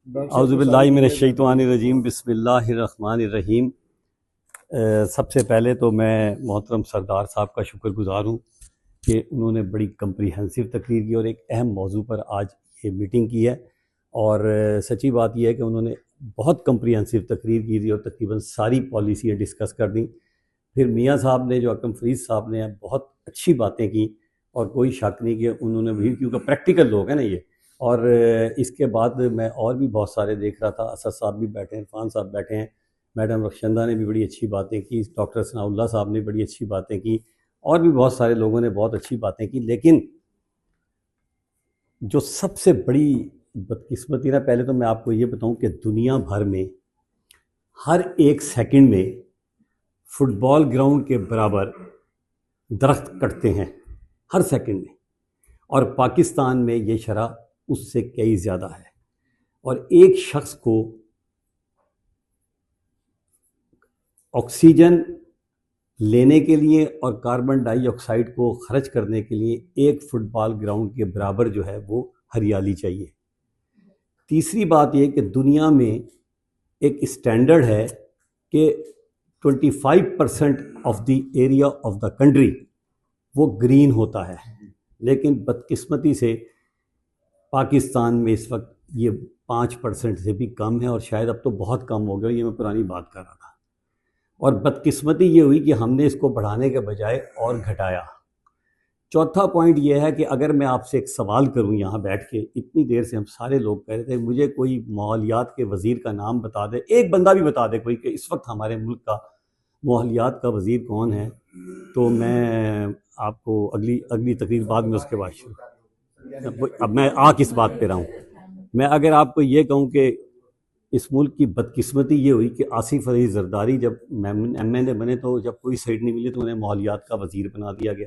اعوذ باللہ من الشیطان الرجیم، بسم اللہ الرحمن الرحیم۔ سب سے پہلے تو میں محترم سردار صاحب کا شکر گزار ہوں کہ انہوں نے بڑی کمپریہنسو تقریر کی اور ایک اہم موضوع پر آج یہ میٹنگ کی ہے، اور سچی بات یہ ہے کہ انہوں نے بہت کمپریہنسو تقریر کی تھی اور تقریباً ساری پالیسیاں ڈسکس کر دیں۔ پھر میاں صاحب نے، جو اکرم فرید صاحب نے، بہت اچھی باتیں کی، اور کوئی شک نہیں کہ انہوں نے بھی، کیونکہ پریکٹیکل لوگ ہیں نا یہ۔ اور اس کے بعد میں اور بھی بہت سارے دیکھ رہا تھا، اسد صاحب بھی بیٹھے ہیں، عرفان صاحب بیٹھے ہیں، میڈم رخشندہ نے بھی بڑی اچھی باتیں کی، ڈاکٹر ثناء اللہ صاحب نے بڑی اچھی باتیں کی، اور بھی بہت سارے لوگوں نے بہت اچھی باتیں کی۔ لیکن جو سب سے بڑی بدقسمتی نا، پہلے تو میں آپ کو یہ بتاؤں کہ دنیا بھر میں ہر ایک سیکنڈ میں فٹ بال گراؤنڈ کے برابر درخت کٹتے ہیں، ہر سیکنڈ میں، اور پاکستان میں یہ شرح اس سے کئی زیادہ ہے۔ اور ایک شخص کو آکسیجن لینے کے لیے اور کاربن ڈائی آکسائڈ کو خرچ کرنے کے لیے ایک فٹ بال گراؤنڈ کے برابر جو ہے وہ ہریالی چاہیے۔ تیسری بات یہ کہ دنیا میں ایک اسٹینڈرڈ ہے کہ 25% of the area of the country وہ گرین ہوتا ہے، لیکن بدقسمتی سے پاکستان میں اس وقت یہ 5% سے بھی کم ہے، اور شاید اب تو بہت کم ہو گیا، یہ میں پرانی بات کر رہا تھا۔ اور بدقسمتی یہ ہوئی کہ ہم نے اس کو بڑھانے کے بجائے اور گھٹایا۔ چوتھا پوائنٹ یہ ہے کہ اگر میں آپ سے ایک سوال کروں یہاں بیٹھ کے، اتنی دیر سے ہم سارے لوگ کہہ رہے تھے مجھے کوئی ماحولیات کے وزیر کا نام بتا دے، ایک بندہ بھی بتا دے کوئی، کہ اس وقت ہمارے ملک کا ماحولیات کا وزیر کون ہے، تو میں آپ کو اگلی تقریر بعد میں اس کے بعد شروع۔ اب میں کس بات پہ رہا ہوں، میں اگر آپ کو یہ کہوں کہ اس ملک کی بدقسمتی یہ ہوئی کہ آصف علی زرداری جب ایم این اے بنے تو جب کوئی سیٹ نہیں ملی تو انہیں ماحولیات کا وزیر بنا دیا گیا۔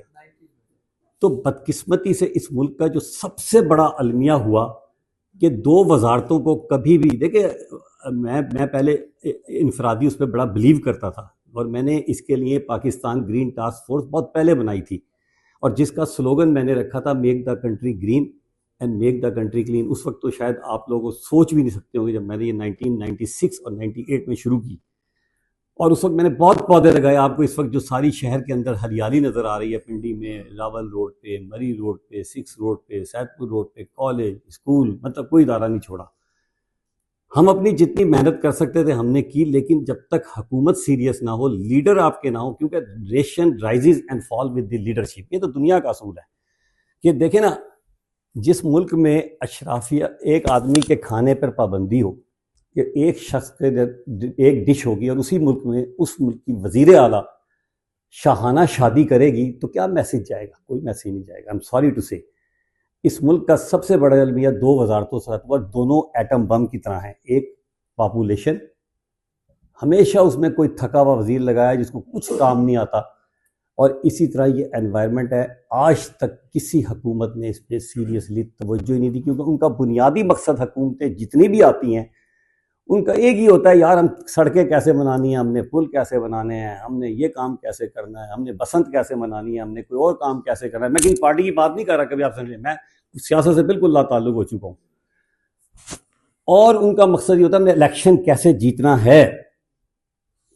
تو بدقسمتی سے اس ملک کا جو سب سے بڑا المیہ ہوا کہ دو وزارتوں کو کبھی بھی دیکھیں، میں پہلے انفرادی اس پہ بڑا بلیو کرتا تھا، اور میں نے اس کے لیے پاکستان گرین ٹاسک فورس بہت پہلے بنائی تھی، اور جس کا سلوگن میں نے رکھا تھا make the country green and make the country clean. اس وقت تو شاید آپ لوگوں سوچ بھی نہیں سکتے ہوں گے، جب میں نے یہ 1996 اور 98 میں شروع کی، اور اس وقت میں نے بہت پودے لگائے۔ آپ کو اس وقت جو ساری شہر کے اندر ہریالی نظر آ رہی ہے، پنڈی میں، لاول روڈ پہ، مری روڈ پہ، 6 روڈ پہ، سید پور روڈ پہ، کالج، اسکول، مطلب کوئی ادارہ نہیں چھوڑا۔ ہم اپنی جتنی محنت کر سکتے تھے ہم نے کی، لیکن جب تک حکومت سیریس نہ ہو، لیڈر آپ کے نہ ہو، کیونکہ nation rises and fall with the leadership, یہ تو دنیا کا اصول ہے کہ دیکھیں نا، جس ملک میں اشرافیہ ایک آدمی کے کھانے پر پابندی ہو کہ ایک شخص کے ایک ڈش ہوگی، اور اسی ملک میں اس ملک کی وزیر اعلیٰ شاہانہ شادی کرے گی، تو کیا میسج جائے گا؟ کوئی میسج نہیں جائے گا۔ I'm sorry to say، اس ملک کا سب سے بڑا المیہ دو وزارتوں سے ہوا، دونوں ایٹم بم کی طرح ہیں۔ ایک پاپولیشن، ہمیشہ اس میں کوئی تھکا ہوا وزیر لگایا جس کو کچھ کام نہیں آتا، اور اسی طرح یہ انوائرمنٹ ہے۔ آج تک کسی حکومت نے اس پہ سیریسلی توجہ ہی نہیں دی، کیونکہ ان کا بنیادی مقصد، حکومتیں جتنی بھی آتی ہیں ان کا ایک ہی ہوتا ہے، یار ہم سڑکیں کیسے بنانی ہیں، ہم نے پل کیسے بنانے ہیں، ہم نے یہ کام کیسے کرنا ہے، ہم نے بسنت کیسے منانی ہے، ہم نے کوئی اور کام کیسے کرنا ہے۔ میں کہیں پارٹی کی بات نہیں کر رہا، کبھی آپ سمجھیں، میں سیاست سے بالکل لا تعلق ہو چکا ہوں، اور ان کا مقصد یہ ہوتا ہے ہم نے الیکشن کیسے جیتنا ہے۔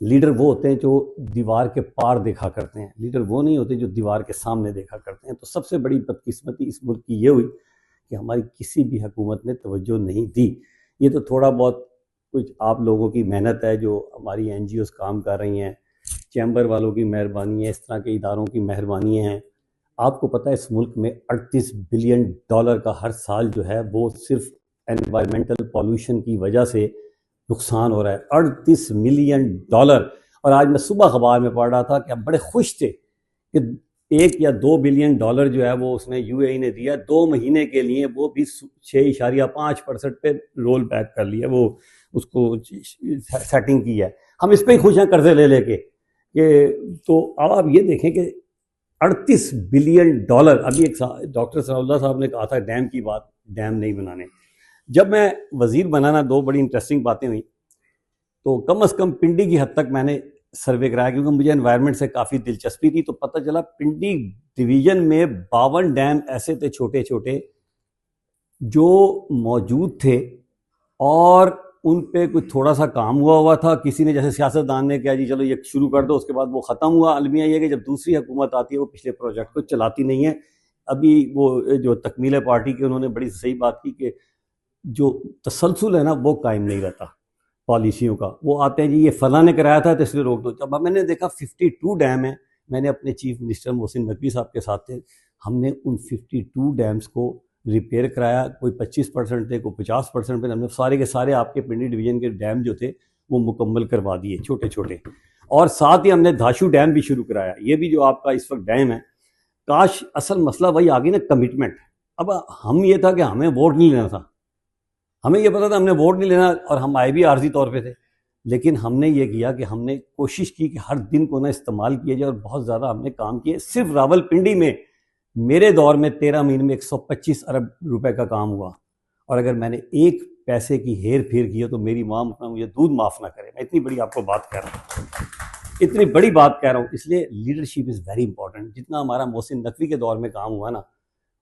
لیڈر وہ ہوتے ہیں جو دیوار کے پار دیکھا کرتے ہیں، لیڈر وہ نہیں ہوتے جو دیوار کے سامنے دیکھا کرتے ہیں۔ تو سب سے بڑی بدقسمتی اس ملک کی یہ ہوئی کہ ہماری کسی بھی حکومت نے توجہ نہیں دی۔ یہ تو تھوڑا بہت کچھ آپ لوگوں کی محنت ہے، جو ہماری این جی اوز کام کر رہی ہیں، چیمبر والوں کی مہربانی ہے، اس طرح کے اداروں کی مہربانی ہیں۔ آپ کو پتہ ہے اس ملک میں $38 بلین کا ہر سال جو ہے وہ صرف انوائرمنٹل پالوشن کی وجہ سے نقصان ہو رہا ہے، $38 ملین۔ اور آج میں صبح اخبار میں پڑھ رہا تھا کہ ہم بڑے خوش تھے کہ 1 یا 2 بلین ڈالر جو ہے وہ اس نے یو اے ای نے دیا 2 مہینے کے لیے، وہ بھی 6.5% پہ رول بیک کر لیا، وہ اس کو سیٹنگ کی ہے۔ ہم اس پہ ہی خوش ہیں قرضے لے لے کے کہ، تو اب آپ یہ دیکھیں کہ $38 بلین۔ ابھی ایک ڈاکٹر ثناء اللہ صاحب نے کہا تھا ڈیم کی بات، ڈیم نہیں بنانے۔ جب میں وزیر بنانا، دو بڑی انٹرسٹنگ باتیں ہوئیں، تو کم از کم پنڈی کی حد تک میں نے سروے کرایا، کیونکہ مجھے انوائرمنٹ سے کافی دلچسپی تھی۔ تو پتہ چلا پنڈی ڈویژن میں 52 ڈیم ایسے تھے چھوٹے چھوٹے جو موجود تھے، اور ان پہ کچھ تھوڑا سا کام ہوا تھا، کسی نے جیسے سیاستدان نے کہا جی چلو یہ شروع کر دو، اس کے بعد وہ ختم ہوا۔ المیہ یہ کہ جب دوسری حکومت آتی ہے وہ پچھلے پروجیکٹ کو چلاتی نہیں ہے۔ ابھی وہ جو تکمیل پارٹی کی انہوں نے بڑی صحیح بات کی کہ جو تسلسل ہے نا وہ قائم نہیں رہتا پالیسیوں کا، وہ آتے ہیں جی یہ فلاں نے کرایا تھا تو اس لیے روک دو۔ جب میں نے دیکھا 52 ڈیم ہیں، میں نے اپنے چیف منسٹر محسن نقوی صاحب کے ساتھ تھے، ہم نے ان 52 ڈیمز کو ریپیئر کرایا، کوئی 25% تھے، کوئی 50% پہ، ہم نے سارے کے سارے آپ کے پنڈی ڈویژن کے ڈیم جو تھے وہ مکمل کروا دیے چھوٹے چھوٹے، اور ساتھ ہی ہم نے دھاشو ڈیم بھی شروع کرایا۔ یہ بھی جو آپ کا اس وقت ڈیم ہے، کاش اصل مسئلہ وہی آ گئی نا، کمٹمنٹ۔ اب ہم یہ تھا کہ ہمیں ووٹ نہیں لینا تھا، ہمیں یہ پتا تھا ہم نے ووٹ نہیں لینا، اور ہم آئے بھی عارضی طور پہ تھے، لیکن ہم نے یہ کیا کہ ہم نے کوشش کی کہ ہر دن کو نہ استعمال کیا جائے، اور بہت زیادہ ہم نے کام کیے۔ صرف راول پنڈی میں میرے دور میں 13 مہینے میں 125 ارب روپے کا کام ہوا، اور اگر میں نے ایک پیسے کی ہیر پھیر کی تو میری ماں مجھے دودھ معاف نہ کرے۔ میں اتنی بڑی آپ کو بات کہہ رہا ہوں، اتنی بڑی بات کہہ رہا ہوں۔ اس لیے لیڈرشپ از ویری امپورٹنٹ۔ جتنا ہمارا محسن نقوی کے دور میں کام ہوا نا،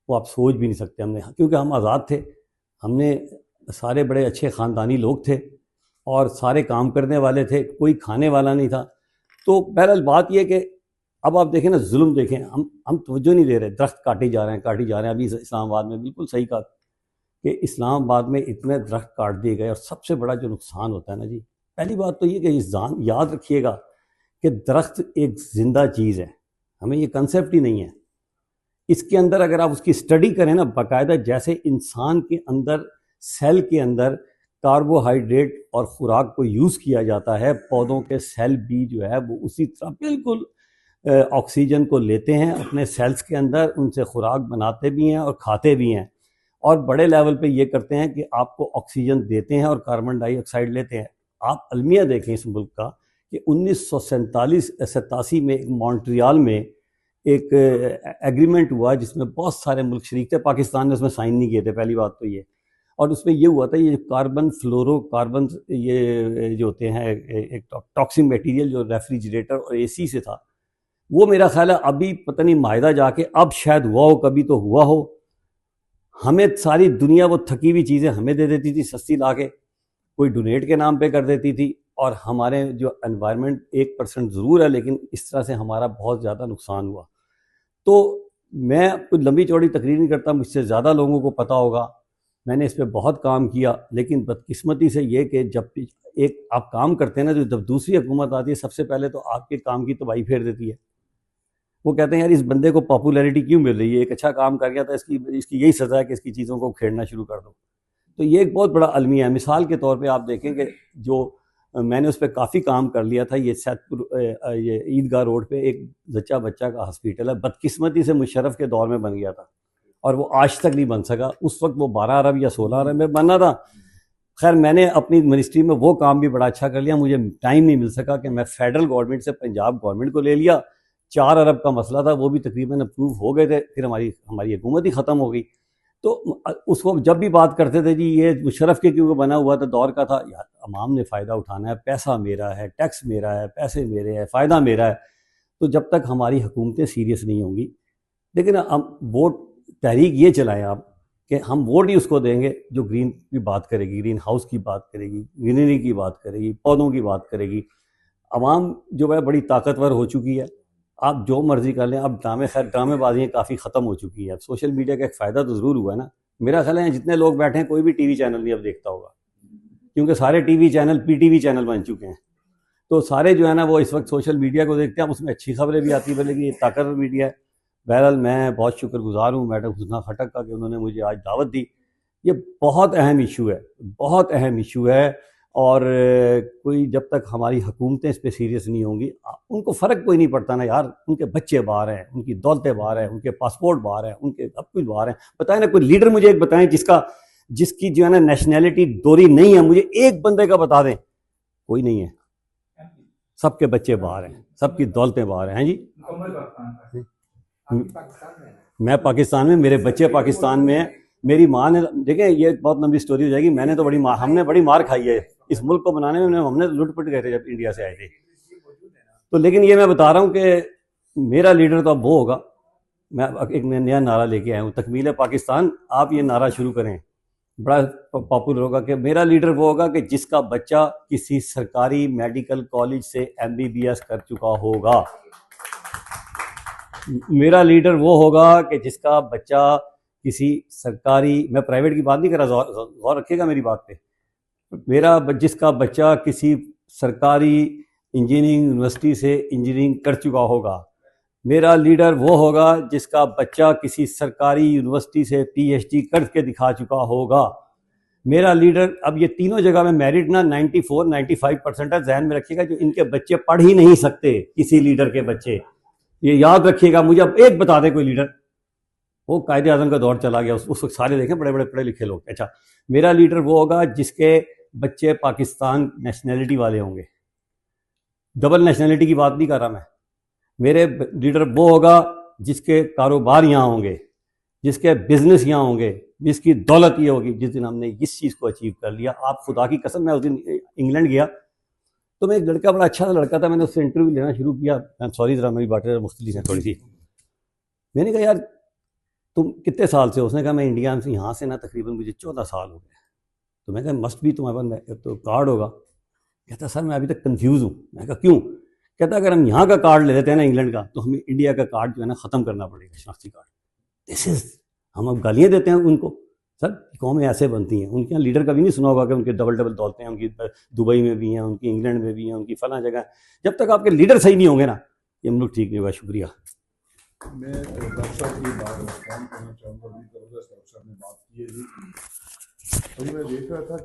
وہ آپ سوچ بھی نہیں سکتے۔ ہم نے، کیونکہ ہم آزاد تھے، ہم نے سارے بڑے اچھے خاندانی لوگ تھے اور سارے کام کرنے والے تھے، کوئی کھانے والا نہیں تھا۔ تو بہرحال بات یہ کہ اب آپ دیکھیں نا، ظلم دیکھیں، ہم توجہ نہیں دے رہے، درخت کاٹے جا رہے ہیں۔ ابھی اسلام آباد میں بالکل صحیح کہا کہ اسلام آباد میں اتنے درخت کاٹ دیے گئے، اور سب سے بڑا جو نقصان ہوتا ہے نا جی، پہلی بات تو یہ کہ یاد رکھیے گا کہ درخت ایک زندہ چیز ہے، ہمیں یہ کنسیپٹ ہی نہیں ہے۔ اس کے اندر اگر آپ اس کی اسٹڈی کریں نا باقاعدہ، جیسے انسان کے اندر سیل کے اندر کاربوہائیڈریٹ اور خوراک کو یوز کیا جاتا ہے، پودوں کے سیل بھی جو ہے وہ اسی طرح بالکل آکسیجن کو لیتے ہیں اپنے سیلز کے اندر، ان سے خوراک بناتے بھی ہیں اور کھاتے بھی ہیں، اور بڑے لیول پہ یہ کرتے ہیں کہ آپ کو آکسیجن دیتے ہیں اور کاربن ڈائی آکسائڈ لیتے ہیں۔ آپ المیہ دیکھیں اس ملک کا کہ 1987 میں مونٹریال میں ایک ایگریمنٹ ہوا جس میں بہت سارے ملک شریک تھے، پاکستان نے اس میں سائن نہیں کیے تھے، پہلی بات تو یہ، اور اس میں یہ ہوا تھا، یہ کاربن فلورو کاربن یہ جو ہوتے ہیں ایک ٹاکسک میٹیریل جو ریفریجریٹر اور اے سی سے تھا، وہ میرا خیال ہے ابھی پتہ نہیں معاہدہ جا کے اب شاید ہوا ہو، کبھی تو ہوا ہو۔ ہمیں ساری دنیا وہ تھکی ہوئی چیزیں ہمیں دے دیتی تھی سستی لا کے، کوئی ڈونیٹ کے نام پہ کر دیتی تھی، اور ہمارے جو انوائرمنٹ 1% ضرور ہے، لیکن اس طرح سے ہمارا بہت زیادہ نقصان ہوا۔ تو میں کوئی لمبی چوڑی تقریر نہیں کرتا، مجھ سے زیادہ لوگوں کو پتہ ہوگا، میں نے اس پہ بہت کام کیا، لیکن بدقسمتی سے یہ کہ جب ایک آپ کام کرتے ہیں نا، تو جب دوسری حکومت آتی ہے سب سے پہلے تو آپ کے کام کی تباہی پھیر دیتی ہے۔ وہ کہتے ہیں یار اس بندے کو پاپولیرٹی کیوں مل رہی ہے، ایک اچھا کام کر گیا تھا، اس کی یہی سزا ہے کہ اس کی چیزوں کو کھیڑنا شروع کر دو۔ تو یہ ایک بہت بڑا المیہ ہے۔ مثال کے طور پہ آپ دیکھیں کہ جو میں نے اس پہ کافی کام کر لیا تھا، یہ سیت پور یہ عیدگاہ روڈ پہ ایک زچہ بچہ کا ہاسپیٹل ہے، بدقسمتی سے مشرف کے دور میں بن گیا تھا اور وہ آج تک نہیں بن سکا۔ اس وقت وہ 12 ارب یا 16 ارب میں بننا تھا۔ خیر میں نے اپنی منسٹری میں وہ کام بھی بڑا اچھا کر لیا، مجھے ٹائم نہیں مل سکا کہ میں فیڈرل گورنمنٹ سے پنجاب گورنمنٹ کو لے لیا، 4 ارب کا مسئلہ تھا، وہ بھی تقریباً اپروو ہو گئے تھے، پھر ہماری حکومت ہی ختم ہو گئی۔ تو اس کو جب بھی بات کرتے تھے جی یہ مشرف کے کیونکہ بنا ہوا تھا دور کا تھا، یار عوام نے فائدہ اٹھانا ہے، پیسہ میرا ہے، ٹیکس میرا ہے، پیسے میرے ہیں، فائدہ میرا ہے۔ تو جب تک ہماری حکومتیں سیریس نہیں ہوں گی، لیکن ہم ووٹ تحریک یہ چلائیں آپ کہ ہم ووٹ ہی اس کو دیں گے جو گرین کی بات کرے گی، گرین ہاؤس کی بات کرے گی، گرینری کی بات کرے گی، پودوں کی بات کرے گی۔ عوام جو ہے بڑی طاقتور ہو چکی ہے، آپ جو مرضی کر لیں۔ اب ڈرامے بازیاں کافی ختم ہو چکی ہیں۔ اب سوشل میڈیا کا ایک فائدہ تو ضرور ہوا ہے نا، میرا خیال ہے جتنے لوگ بیٹھے ہیں کوئی بھی ٹی وی چینل نہیں اب دیکھتا ہوگا، کیونکہ سارے T V channel P T V channel بن چکے ہیں۔ تو سارے جو ہے نا وہ اس وقت سوشل میڈیا کو دیکھتے ہیں، اب اس میں اچھی خبریں بھی آتی ہیں، لیکن یہ طاقتور میڈیا ہے۔ بہرحال میں بہت شکر گزار ہوں میڈم حسنہ خٹک کا کہ انہوں نے مجھے آج دعوت دی۔ یہ بہت اہم ایشو ہے، بہت اہم ایشو ہے، اور کوئی جب تک ہماری حکومتیں اس پہ سیریس نہیں ہوں گی، ان کو فرق کوئی نہیں پڑتا نا یار، ان کے بچے باہر ہیں، ان کی دولتیں باہر ہیں، ان کے پاسپورٹ باہر ہیں، ان کے سب کچھ باہر ہیں۔ بتائیں نا کوئی لیڈر مجھے ایک بتائیں جس کی جو ہے نا نیشنلٹی دوری نہیں ہے، مجھے ایک بندے کا بتا دیں۔ کوئی نہیں ہے، سب کے بچے باہر ہیں، سب کی دولتیں باہر ہیں۔ جی میں پاکستان میں، میرے بچے پاکستان میں ہیں، میری ماں نے، دیکھیں یہ بہت لمبی سٹوری ہو جائے گی، میں نے تو ہم نے بڑی مار کھائی ہے اس ملک کو بنانے میں، ہم نے لٹ پٹ گئے تھے جب انڈیا سے آئے تھے۔ تو لیکن یہ میں بتا رہا ہوں کہ میرا لیڈر تو اب وہ ہوگا۔ میں ایک نیا نعرہ لے کے آیا ہوں، تکمیل پاکستان۔ آپ یہ نعرہ شروع کریں بڑا پاپولر ہوگا کہ میرا لیڈر وہ ہوگا کہ جس کا بچہ کسی سرکاری میڈیکل کالج سے MBBS کر چکا ہوگا. میرا لیڈر وہ ہوگا کہ جس کا بچہ کسی سرکاری، میں پرائیویٹ کی بات نہیں کر رہا، غور رکھیے گا میری بات پہ، جس کا بچہ کسی سرکاری انجینئرنگ یونیورسٹی سے انجینئرنگ کر چکا ہوگا. میرا لیڈر وہ ہوگا جس کا بچہ کسی سرکاری یونیورسٹی سے PhD کر کے دکھا چکا ہوگا. میرا لیڈر، اب یہ تینوں جگہ میں میرٹ نا 94-95% ہے، ذہن میں رکھیے گا، جو ان کے بچے پڑھ ہی نہیں سکتے، کسی لیڈر کے بچے، یہ یاد رکھیے گا. مجھے اب ایک بتا دے کوئی لیڈر، وہ قائد اعظم کا دور چلا گیا، اس وقت سارے دیکھیں بڑے بڑے پڑھے لکھے لوگ. اچھا، میرا لیڈر وہ ہوگا جس کے بچے پاکستان نیشنلٹی والے ہوں گے، ڈبل نیشنلٹی کی بات نہیں کر رہا میں. میرے لیڈر وہ ہوگا جس کے کاروبار یہاں ہوں گے، جس کے بزنس یہاں ہوں گے، جس کی دولت یہ ہوگی. جس دن ہم نے اس چیز کو اچیو کر لیا، آپ خدا کی قسم، میں اس دن انگلینڈ گیا تو میں ایک لڑکا، بڑا اچھا لڑکا تھا، میں نے اس سے انٹرویو لینا شروع کیا. سوری ذرا میری باتیں مختلف ہیں تھوڑی سی. میں نے کہا یار تم کتنے سال سے؟ اس نے کہا میں انڈیا سے، یہاں سے نا تقریباً مجھے 14 سال ہو گئے. تو میں کہا مسٹ بھی تمہارے پاس تو کارڈ ہوگا. کہتا سر میں ابھی تک کنفیوز ہوں. میں کہا کیوں؟ کہتا اگر ہم یہاں کا کارڈ لے لیتے ہیں نا انگلینڈ کا، تو ہمیں انڈیا کا کارڈ جو ہے نا ختم کرنا پڑے گا، شناختی کارڈ. دس از، ہم اب گالیاں دیتے ہیں ان کو. سر قومیں ایسے بنتی ہیں، ان کے یہاں لیڈر کا بھی نہیں سنا ہوگا کہ ان کے ڈبل دولتیں ہیں، ان کی دبئی میں بھی ہیں، ان کی انگلینڈ میں بھی ہیں، ان کی فلاں جگہ. جب تک آپ کے لیڈر صحیح نہیں ہوں گے نا، یہ ہم لوگ ٹھیک نہیں ہوگا. شکریہ. میں ڈاکٹر صاحب کی بات رسپونڈ کرنا چاہوں گا. ابھی صاحب نے بات کی ہے جی، ابھی میں دیکھ رہا تھا